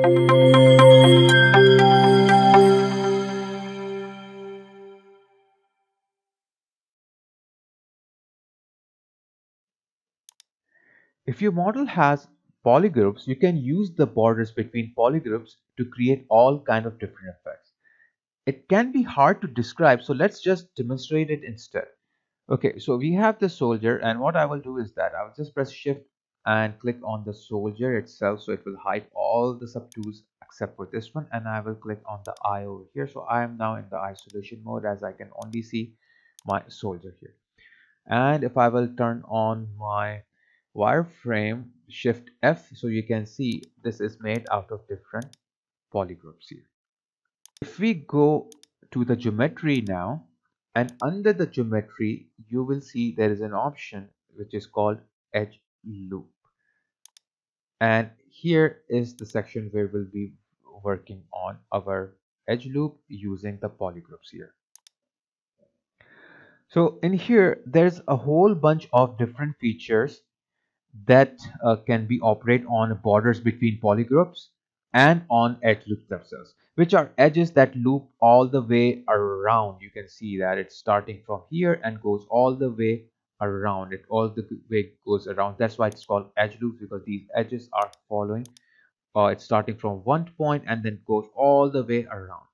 If your model has polygroups, you can use the borders between polygroups to create all kind of different effects. It can be hard to describe, so let's just demonstrate it instead. Okay, so we have the soldier, and what I will do is that I will just press shift and click on the soldier itself, so it will hide all the subtools except for this one, and I will click on the eye over here. So I am now in the isolation mode, as I can only see my soldier here. And if I will turn on my wireframe, shift F, so you can see this is made out of different polygroups here. If we go to the geometry now, and under the geometry you will see there is an option which is called edge loop, and here is the section where we'll be working on our edge loop using the polygroups here. So in here there's a whole bunch of different features that can be operate on borders between polygroups and on edge loops themselves, which are edges that loop all the way around. You can see that it's starting from here and goes all the way around. It all the way goes around. That's why it's called edge loops, because these edges are following. It's starting from one point and then goes all the way around.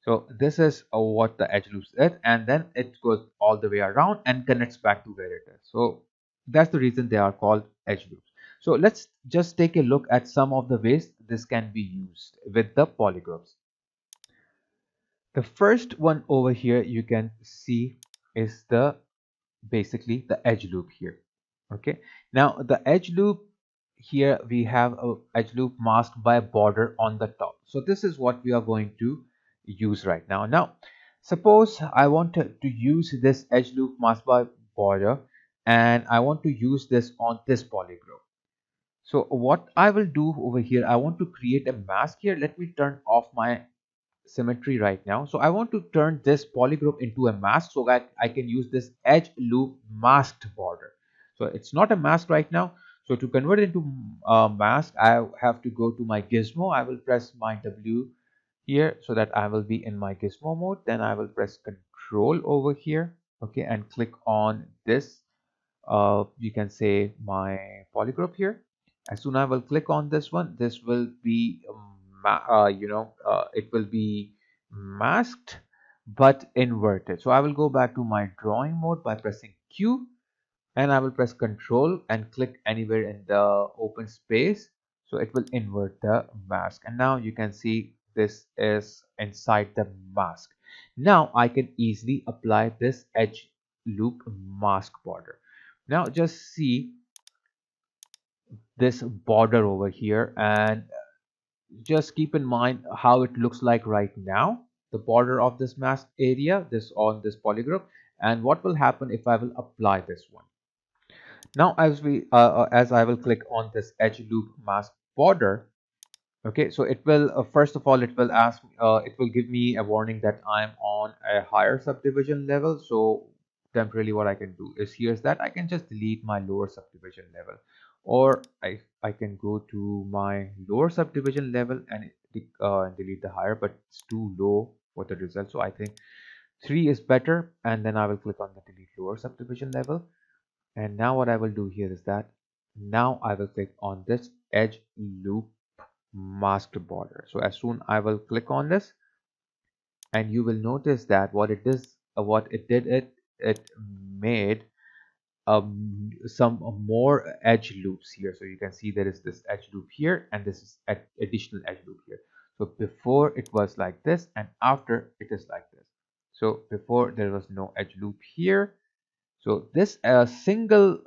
So this is what the edge loops is, and then it goes all the way around and connects back to where it is. So that's the reason they are called edge loops. So let's just take a look at some of the ways this can be used with the polygroups. The first one over here you can see is the basically the edge loop here. Okay, now the edge loop here, we have a edge loop masked by a border on the top. So this is what we are going to use right now. Now suppose I want to use this edge loop masked by border, and I want to use this on this polygroup. So what I will do over here, I want to create a mask here. Let me turn off my symmetry right now. So I want to turn this polygroup into a mask so that I can use this edge loop masked border. So it's not a mask right now. So to convert it into a mask, I have to go to my gizmo. I will press my W here so that I will be in my gizmo mode. Then I will press Control over here, okay, and click on this. You can say my polygroup here. As soon as I will click on this one, this will be it will be masked but inverted. So I will go back to my drawing mode by pressing Q, and I will press Control and click anywhere in the open space, so it will invert the mask. And now you can see this is inside the mask. Now I can easily apply this edge loop mask border. Now just see this border over here, and just keep in mind how it looks like right now, the border of this mask area, this on this polygroup, and what will happen if I will apply this one. Now as I will click on this edge loop mask border, okay, so it will first of all it will ask it will give me a warning that I'm on a higher subdivision level. So temporarily what I can do is, here's that I can just delete my lower subdivision level, or I can go to my lower subdivision level and delete the higher, but it's too low for the result. So I think 3 is better, and then I will click on the delete lower subdivision level. And now what I will do here is that now I will click on this edge loop masked border. So as soon I will click on this, and you will notice that what it is, it made some more edge loops here. So you can see there is this edge loop here, and this is additional edge loop here. So before it was like this, and after it is like this. So before there was no edge loop here. So this single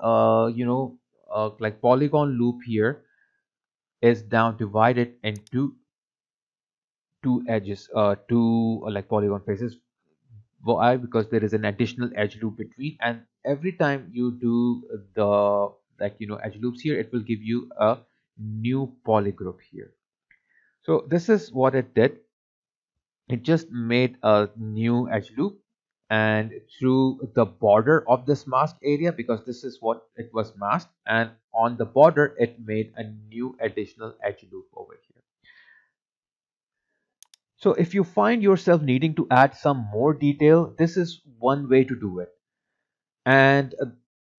like polygon loop here is now divided into two edges, two like polygon faces. Why? Because there is an additional edge loop between, and every time you do the edge loops here, it will give you a new polygroup here. So this is what it did. It just made a new edge loop, and through the border of this mask area, because this is what it was masked, and on the border it made a new additional edge loop over here. So if you find yourself needing to add some more detail, this is one way to do it. And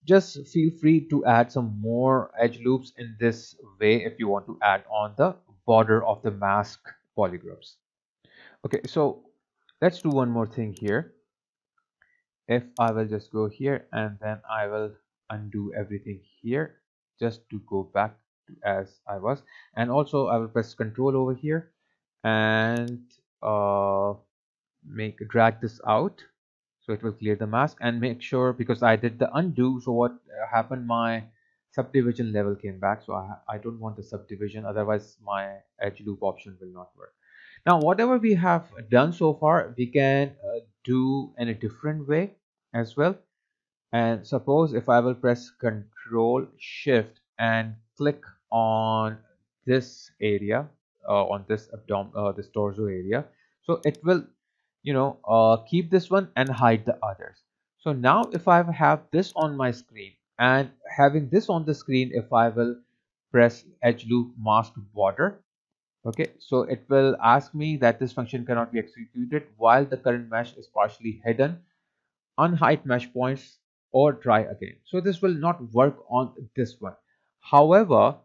just feel free to add some more edge loops in this way if you want to add on the border of the mask polygroups. Okay, so let's do one more thing here. If I will just go here and then I will undo everything here just to go back to as I was, and also I will press Control over here and drag this out so it will clear the mask, and make sure, because I did the undo, so what happened, my subdivision level came back, so I don't want the subdivision, otherwise my edge loop option will not work. Now whatever we have done so far, we can do in a different way as well. And suppose if I will press Control Shift and click on this area, on this this torso area, so it will, keep this one and hide the others. So now if I have this on my screen and having this on the screen, if I will press Edge Loop Mask Border, okay, so it will ask me that this function cannot be executed while the current mesh is partially hidden, unhide mesh points, or try again. So this will not work on this one. However,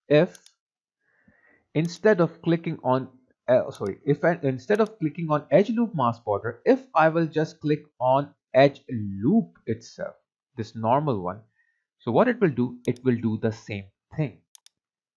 if instead of clicking on instead of clicking on edge loop mask border, if I will just click on edge loop itself, this normal one, so what it will do the same thing.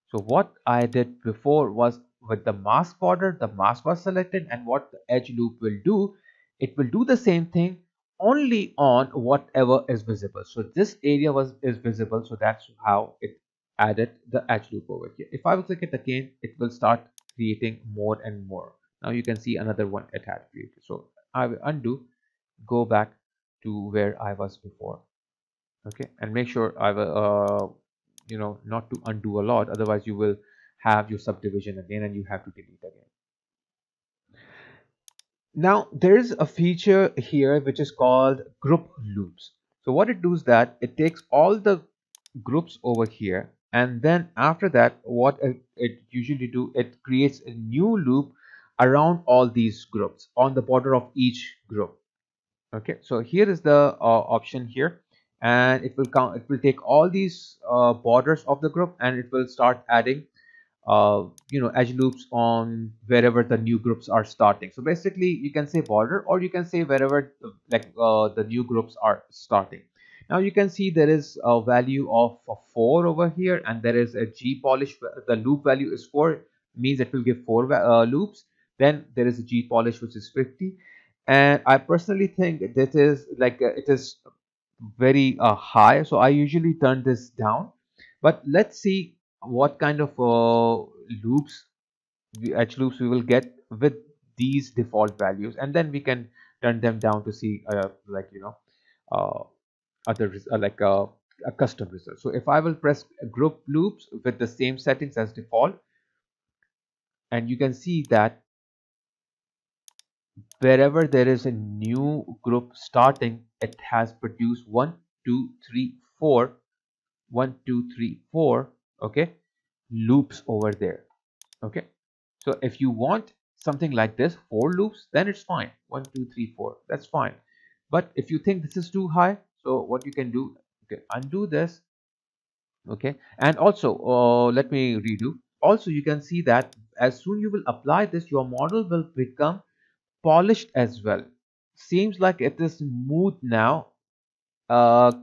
So what I did before was, with the mask border, the mask was selected, and what the edge loop will do, it will do the same thing only on whatever is visible. So this area is visible, so that's how it added the edge loop over here. If I will click it again, it will start creating more and more. Now you can see another one it had created. So I will undo, go back to where I was before. Okay, and make sure I will not to undo a lot, otherwise you will have your subdivision again and you have to delete again. Now there is a feature here which is called group loops. So what it does, that it takes all the groups over here, and then after that what it usually do, it creates a new loop around all these groups on the border of each group. Okay, so here is the option here, and it will count, it will take all these borders of the group and it will start adding edge loops on wherever the new groups are starting. So basically you can say border, or you can say wherever the new groups are starting. Now you can see there is a value of 4 over here, and there is a G polish. The loop value is 4, means it will give 4 loops. Then there is a G polish which is 50, and I personally think that is it is very high, so I usually turn this down. But let's see what kind of loops, edge loops we will get with these default values, and then we can turn them down to see uh, a custom result. So if I will press group loops with the same settings as default, and you can see that wherever there is a new group starting, it has produced 1 2 3 4 1 2 3 4, okay, loops over there. Okay, so if you want something like this, 4 loops, then it's fine. 1 2 3 4, that's fine. But if you think this is too high, so what you can do, okay, undo this. Okay, and also let me redo. Also you can see that as soon you will apply this, your model will become polished as well. Seems like it is smooth now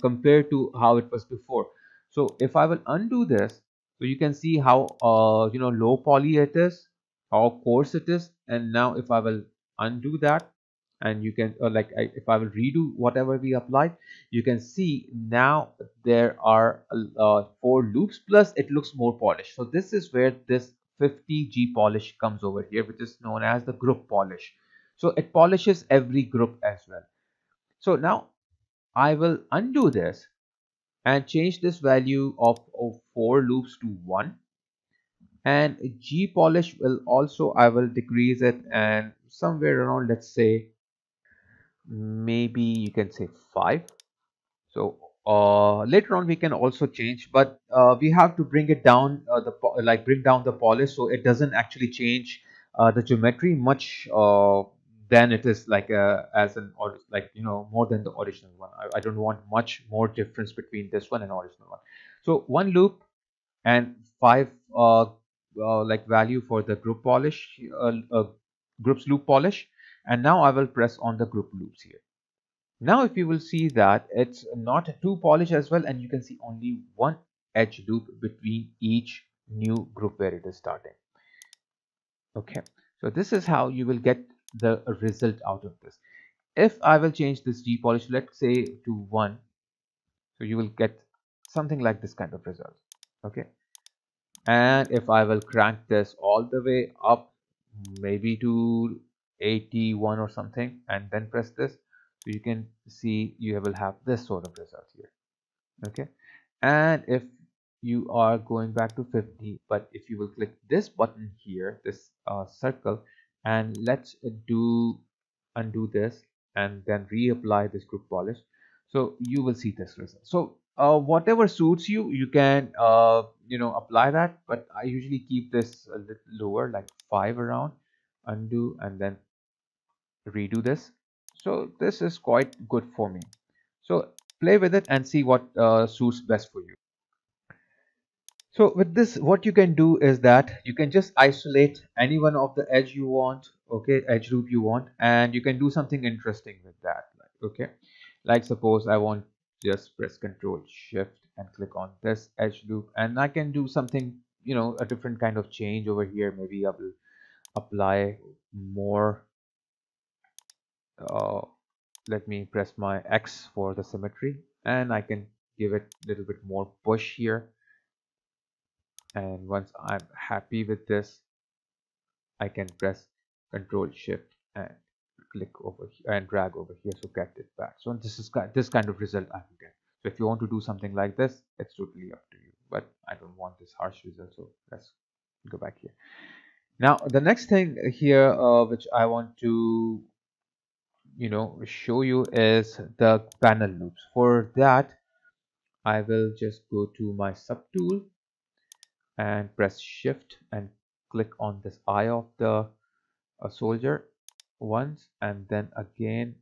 compared to how it was before. So if I will undo this, so you can see how low poly it is, how coarse it is. And now if I will undo that, and you can if I will redo whatever we applied, you can see now there are 4 loops, plus it looks more polished. So this is where this 50G polish comes over here, which is known as the group polish. So it polishes every group as well. So now I will undo this and change this value of 4 loops to 1, and G polish will also, I will decrease it, and somewhere around, let's say, maybe you can say 5. So later on we can also change, but we have to bring it down bring down the polish, so it doesn't actually change the geometry much than it is like as an or like more than the original one. I don't want much more difference between this one and original one. So one loop and five like value for the group polish, groups loop polish. And now I will press on the group loops here. Now if you will see that it's not too polished as well, and you can see only one edge loop between each new group where it is starting. Okay, so this is how you will get the result out of this. If I will change this depolish, let's say to 1, so you will get something like this kind of result. Okay, and if I will crank this all the way up maybe to 81 or something and then press this, so you can see you will have this sort of result here. Okay, and if you are going back to 50, but if you will click this button here, this circle, and let's undo this and then reapply this group polish, so you will see this result. So whatever suits you, you can apply that, but I usually keep this a little lower, like 5 around, undo and then redo this. So this is quite good for me. So play with it and see what suits best for you. So with this, what you can do is that you can just isolate any one of the edge you want, okay, edge loop you want, and you can do something interesting with that. Okay, like suppose I want, just press Control Shift and click on this edge loop, and I can do something, a different kind of change over here. Maybe I will apply more. Uh, Let me press my X for the symmetry, and I can give it a little bit more push here. And once I'm happy with this, I can press Control Shift and click over here and drag over here, so get it back. So this is this kind of result I can get. So if you want to do something like this, it's totally up to you, but I don't want this harsh result, so let's go back here. Now the next thing here which I want to show you is the panel loops. For that, I will just go to my subtool and press Shift and click on this eye of the soldier once, and then again.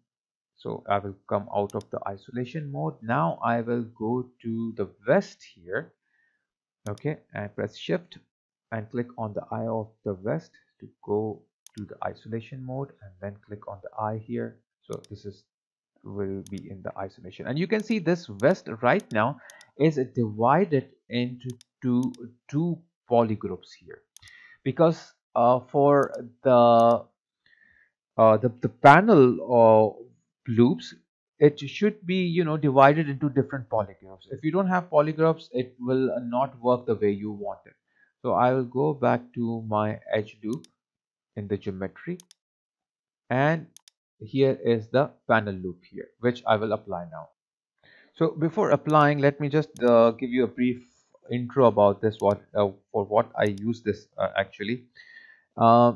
So I will come out of the isolation mode. Now I will go to the vest here, okay, and press Shift and click on the eye of the vest to go to the isolation mode, and then click on the eye here. So this is will be in the isolation, and you can see this vest right now is divided into two polygroups here, because for the panel loops, it should be divided into different polygroups. If you don't have polygroups, it will not work the way you want it. So I will go back to my edge loop in the geometry, and here is the panel loop here, which I will apply now. So before applying, let me just give you a brief intro about this, what for what I use this actually. Uh,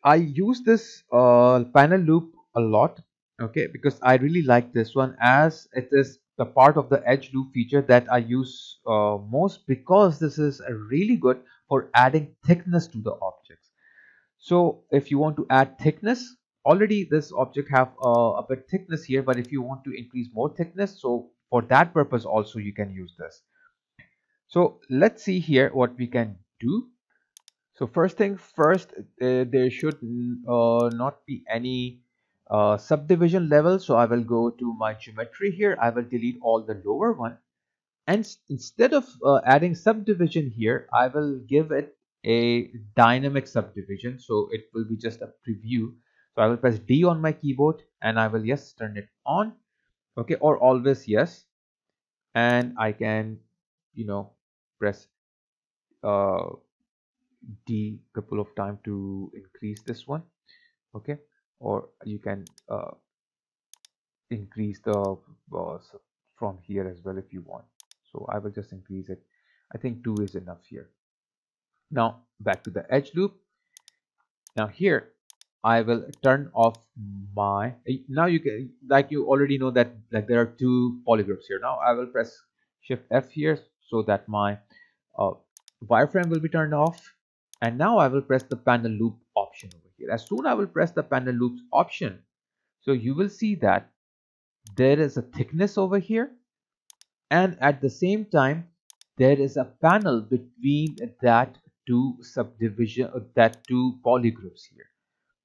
I use this panel loop a lot, okay, because I really like this one, as it is the part of the edge loop feature that I use most, because this is really good for adding thickness to the objects. So if you want to add thickness, already this object have a bit thickness here, but if you want to increase more thickness, so for that purpose also you can use this. So let's see here what we can do. So first thing first, there should not be any subdivision level. So I will go to my geometry here. I will delete all the lower one. And instead of adding subdivision here, I will give it a dynamic subdivision. So it will be just a preview. So I will press D on my keyboard and I will, yes, turn it on. Okay, or always yes. And I can, press uh, D couple of times to increase this one. Okay, or you can increase the from here as well if you want. So I will just increase it. I think 2 is enough here. Now back to the edge loop. Now here I will turn off my, now you can, like you already know that like there are two polygroups here. Now I will press Shift F here so that my wireframe will be turned off, and now I will press the panel loop option over here. As soon I will press the panel loops option, so you will see that there is a thickness over here, and at the same time there is a panel between that two subdivision, that two polygroups here.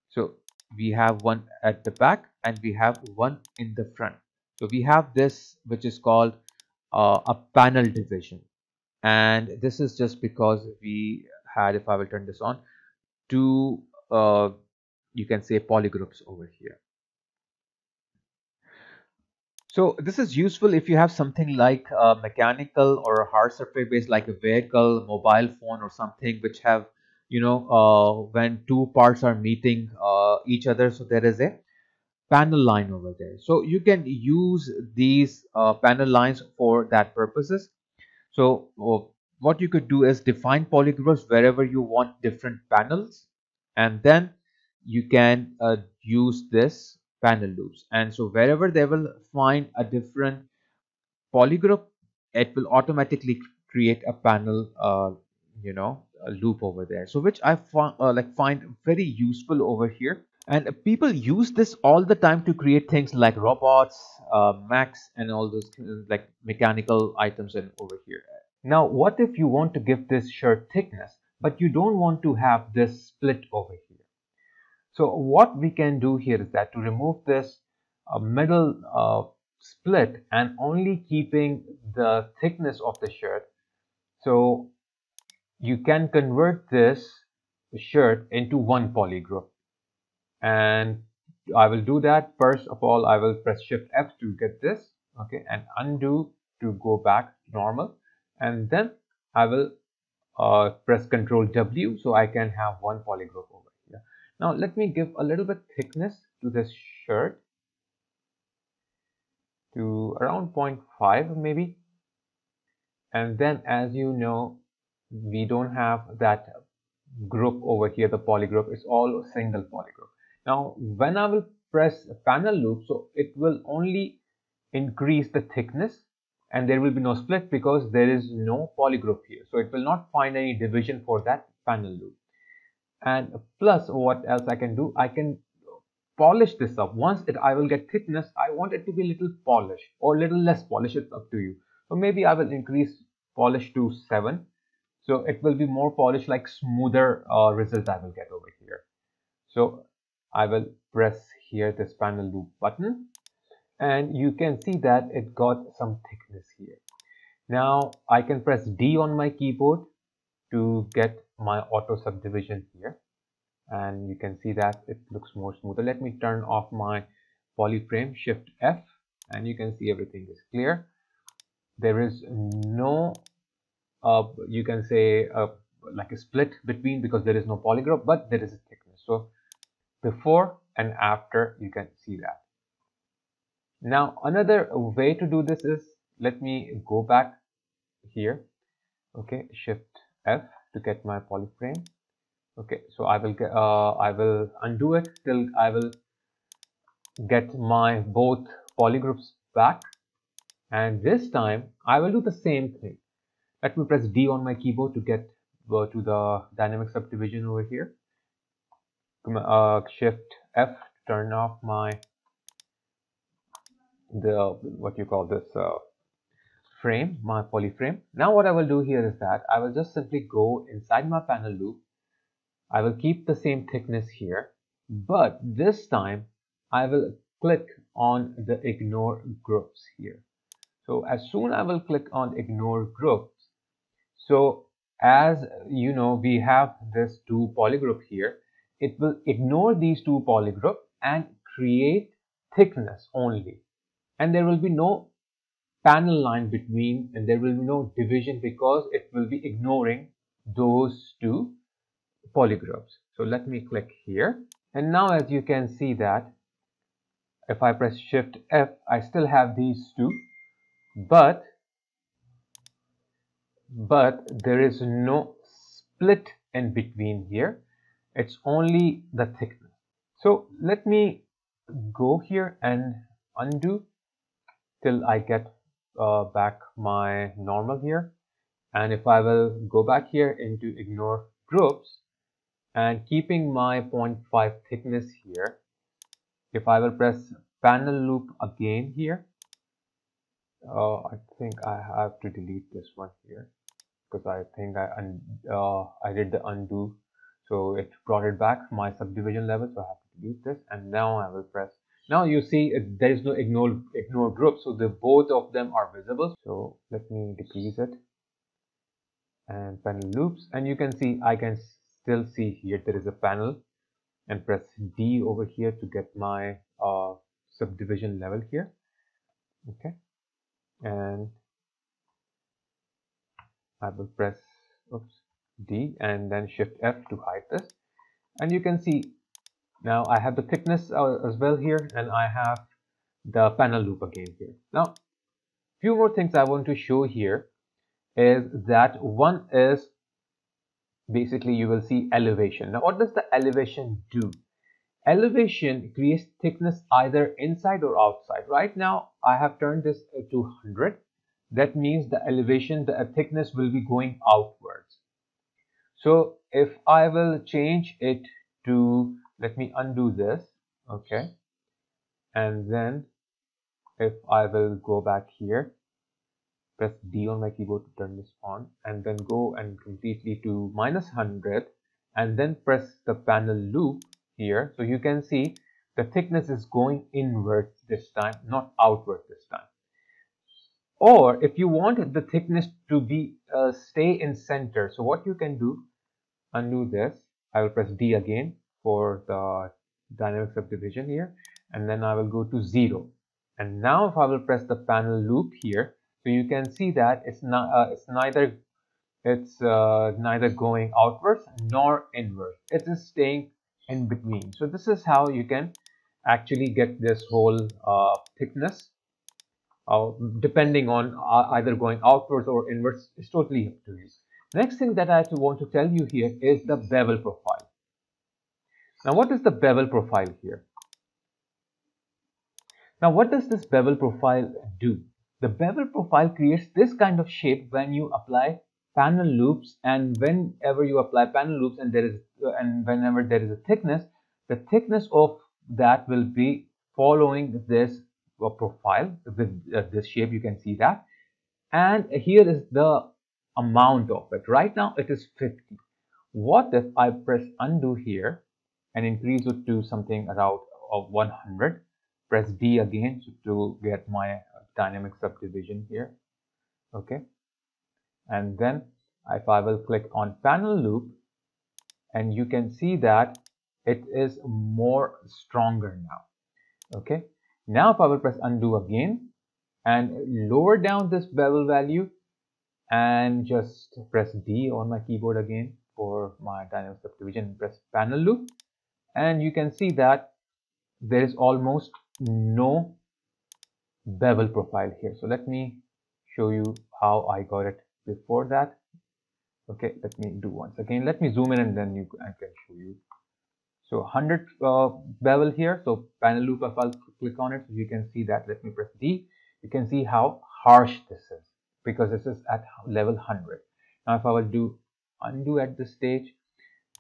So we have one at the back and we have one in the front. So we have this which is called a panel division, and this is just because we had, if I will turn this on, two you can say polygroups over here. So this is useful if you have something like a mechanical or a hard surface based, like a vehicle, mobile phone or something, which have, when two parts are meeting each other, so there is a panel line over there. So you can use these panel lines for that purposes. So what you could do is define polygroups wherever you want different panels, and then you can use this panel loops. And so wherever they will find a different polygroup, it will automatically create a panel, a loop over there. So which I find very useful over here. And people use this all the time to create things like robots, Macs, and all those like mechanical items and over here. Now, what if you want to give this shirt thickness, but you don't want to have this split over here? So what we can do here is that to remove this middle split and only keeping the thickness of the shirt, so you can convert this shirt into one polygroup. And I will do that. First of all, I will press Shift F to get this, okay, and undo to go back to normal, and then I will press Control W so I can have one polygroup over here. Now let me give a little bit thickness to this shirt to around 0.5 maybe, and then, as you know, we don't have that group over here, the polygroup is all single polygroup. Now when I will press panel loop, so it will only increase the thickness and there will be no split because there is no polygroup here, so it will not find any division for that panel loop. And plus, what else I can do, I can polish this up. Once I will get thickness, I want it to be a little polished or a little less polished, it's up to you. So maybe I will increase polish to 7, so it will be more polished, like smoother result I will get over here. So I will press here this panel loop button, and you can see that it got some thickness here. Now I can press D on my keyboard to get my auto subdivision here, and you can see that it looks more smoother. Let me turn off my polyframe, Shift F, and you can see everything is clear. There is no you can say like a split between, because there is no polygroup, but there is a thickness. So before and after, you can see that. Now another way to do this is, let me go back here, okay, Shift F to get my polyframe. Okay, so I will undo it till I will get my both polygroups back, and this time I will do the same thing. Let me press D on my keyboard to get to the dynamic subdivision over here. Shift F to turn off my what you call this frame, my polyframe. Now what I will do here is that I will just simply go inside my panel loop. I will keep the same thickness here, but this time I will click on the ignore groups here. So as soon I will click on ignore groups, so as you know, we have this two polygroup here, it will ignore these two polygroup and create thickness only, and there will be no panel line between, and there will be no division because it will be ignoring those two polygroups. So let me click here, and now as you can see that if I press Shift F, I still have these two, but there is no split in between here. It's only the thickness. So let me go here and undo till I get back my normal here. And if I will go back here into ignore groups, and keeping my 0.5 thickness here, if I will press panel loop again here, I think I have to delete this one here because I think I did the undo, so it brought it back my subdivision level, so I have to delete this. And now I will press. Now you see there is no ignore group, so the both of them are visible. So let me decrease it and panel loops, and you can see I can still see here there is a panel, and press D over here to get my subdivision level here. Okay, and I will press D and then Shift F to hide this, and you can see now I have the thickness as well here, and I have the panel loop again here. Now few more things I want to show here is that one is basically you will see elevation. Now what does the elevation do? Elevation creates thickness either inside or outside. Right now I have turned this to 100. That means the elevation, the thickness will be going outwards. So if I will change it to, let me undo this, okay, and then if I will go back here, press D on my keyboard to turn this on, and then go and completely to -100, and then press the panel loop here, so you can see the thickness is going inwards this time, not outward this time. Or if you want the thickness to be stay in center, so what you can do, undo this, I will press D again for the dynamic subdivision here, and then I will go to 0. And now if I will press the panel loop here, so you can see that it's neither going outwards nor inwards. It is staying in between. So this is how you can actually get this whole thickness. Depending on either going outwards or inwards, it's totally up to you. Next thing that I want to tell you here is the bevel profile. Now what is the bevel profile here? Now what does this bevel profile do? The bevel profile creates this kind of shape when you apply panel loops, and whenever you apply panel loops and whenever there is a thickness, the thickness of that will be following this profile with this shape. You can see that, and here is the amount of it. Right now it is 50. What if I press undo here and increase it to something around 100, press D again to get my dynamic subdivision here, okay, and then if I will click on panel loop, and you can see that it is more stronger now. Okay, now if I will press undo again and lower down this bevel value and just press D on my keyboard again for my dynamic subdivision, press panel loop, and you can see that there is almost no bevel profile here. So let me show you how I got it before that. Okay, let me do once again. Let me zoom in and then I can show you. So 100 bevel here. So panel loop, if I'll click on it, so you can see that. Let me press D. You can see how harsh this is because this is at level 100. Now if I will do undo at this stage,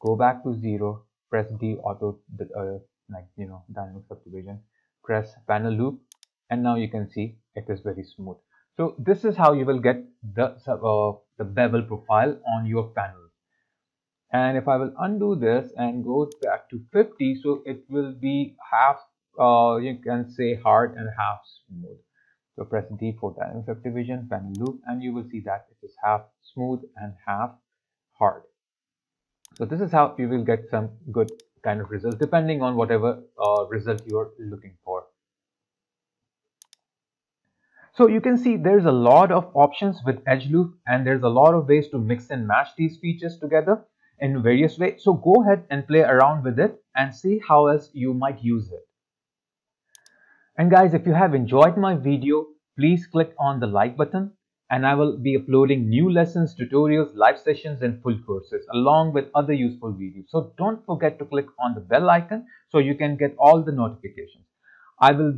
go back to 0, press D auto, dynamic subdivision, press panel loop, and now you can see it is very smooth. So this is how you will get the bevel profile on your panel. And if I will undo this and go back to 50, so it will be half, you can say hard and half smooth. So press D for dynamic subdivision, panel loop, and you will see that it is half smooth and half hard. So this is how you will get some good kind of results depending on whatever result you are looking for. So you can see there's a lot of options with Edgeloop, and there's a lot of ways to mix and match these features together in various ways. So go ahead and play around with it and see how else you might use it. And guys, if you have enjoyed my video, please click on the like button, and I will be uploading new lessons, tutorials, live sessions, and full courses along with other useful videos. So don't forget to click on the bell icon so you can get all the notifications. I will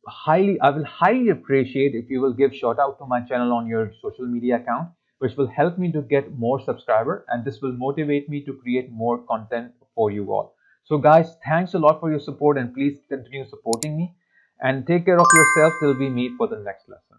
highly appreciate if you will give shout out to my channel on your social media account. which will help me to get more subscriber, and this will motivate me to create more content for you all. So guys, thanks a lot for your support, and please continue supporting me, and take care of yourself till we meet for the next lesson.